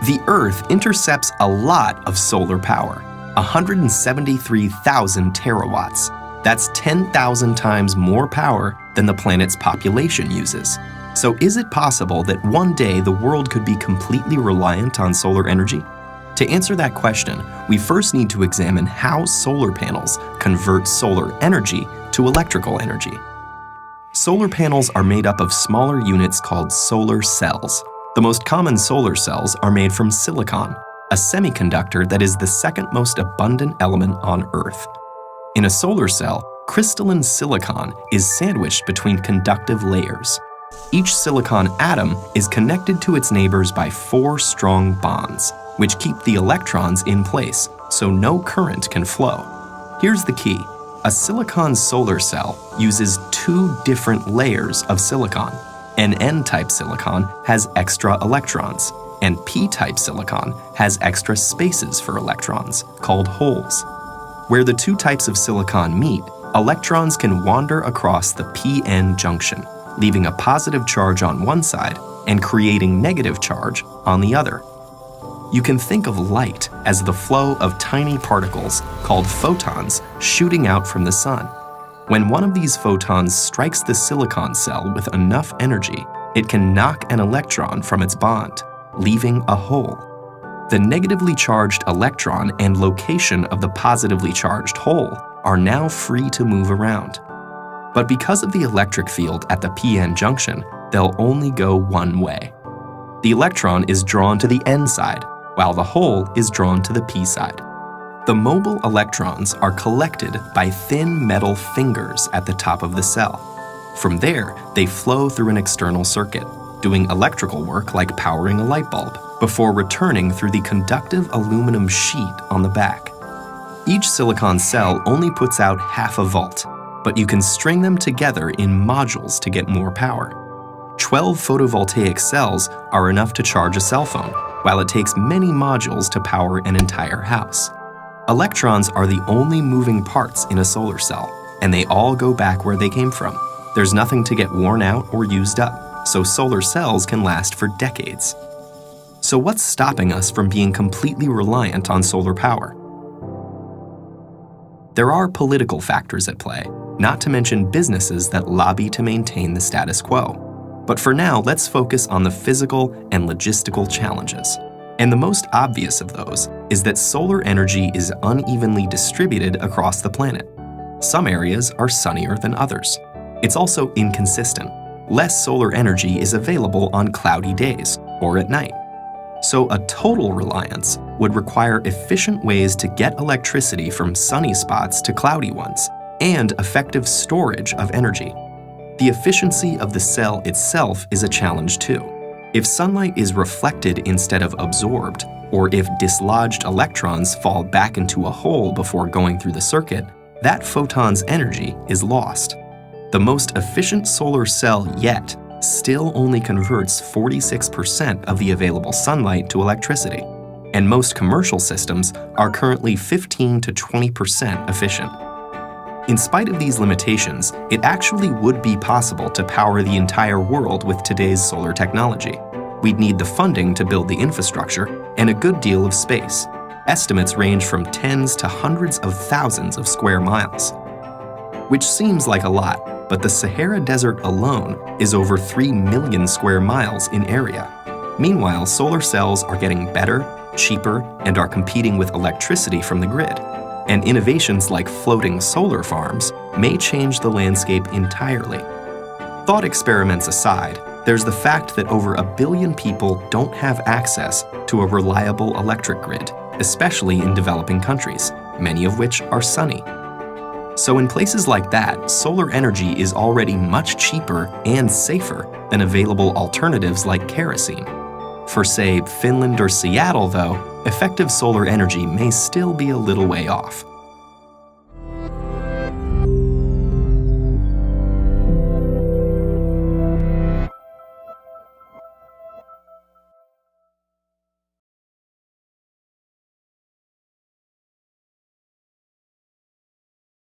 The Earth intercepts a lot of solar power, 173,000 terawatts. That's 10,000 times more power than the planet's population uses. So is it possible that one day the world could be completely reliant on solar energy? To answer that question, we first need to examine how solar panels convert solar energy to electrical energy. Solar panels are made up of smaller units called solar cells. The most common solar cells are made from silicon, a semiconductor that is the second most abundant element on Earth. In a solar cell, crystalline silicon is sandwiched between conductive layers. Each silicon atom is connected to its neighbors by 4 strong bonds, which keep the electrons in place so no current can flow. Here's the key. A silicon solar cell uses 2 different layers of silicon. An N-type silicon has extra electrons, and P-type silicon has extra spaces for electrons, called holes. Where the 2 types of silicon meet, electrons can wander across the p-n junction, leaving a positive charge on one side and creating negative charge on the other. You can think of light as the flow of tiny particles called photons shooting out from the sun. When one of these photons strikes the silicon cell with enough energy, it can knock an electron from its bond, leaving a hole. The negatively charged electron and location of the positively charged hole are now free to move around. But because of the electric field at the p-n junction, they'll only go one way. The electron is drawn to the n side, while the hole is drawn to the p side. The mobile electrons are collected by thin metal fingers at the top of the cell. From there, they flow through an external circuit, doing electrical work like powering a light bulb, before returning through the conductive aluminum sheet on the back. Each silicon cell only puts out half a volt, but you can string them together in modules to get more power. 12 photovoltaic cells are enough to charge a cell phone, while it takes many modules to power an entire house. Electrons are the only moving parts in a solar cell, and they all go back where they came from. There's nothing to get worn out or used up, so solar cells can last for decades. So what's stopping us from being completely reliant on solar power? There are political factors at play, not to mention businesses that lobby to maintain the status quo. But for now, let's focus on the physical and logistical challenges. And the most obvious of those is that solar energy is unevenly distributed across the planet. Some areas are sunnier than others. It's also inconsistent. Less solar energy is available on cloudy days or at night. So a total reliance would require efficient ways to get electricity from sunny spots to cloudy ones, and effective storage of energy. The efficiency of the cell itself is a challenge too. If sunlight is reflected instead of absorbed, or if dislodged electrons fall back into a hole before going through the circuit, that photon's energy is lost. The most efficient solar cell yet still only converts 46% of the available sunlight to electricity, and most commercial systems are currently 15 to 20% efficient. In spite of these limitations, it actually would be possible to power the entire world with today's solar technology. We'd need the funding to build the infrastructure and a good deal of space. Estimates range from tens to hundreds of thousands of square miles. Which seems like a lot, but the Sahara Desert alone is over 3 million square miles in area. Meanwhile, solar cells are getting better, cheaper, and are competing with electricity from the grid. And innovations like floating solar farms may change the landscape entirely. Thought experiments aside, there's the fact that over 1 billion people don't have access to a reliable electric grid, especially in developing countries, many of which are sunny. So in places like that, solar energy is already much cheaper and safer than available alternatives like kerosene. For, say, Finland or Seattle, though, effective solar energy may still be a little way off.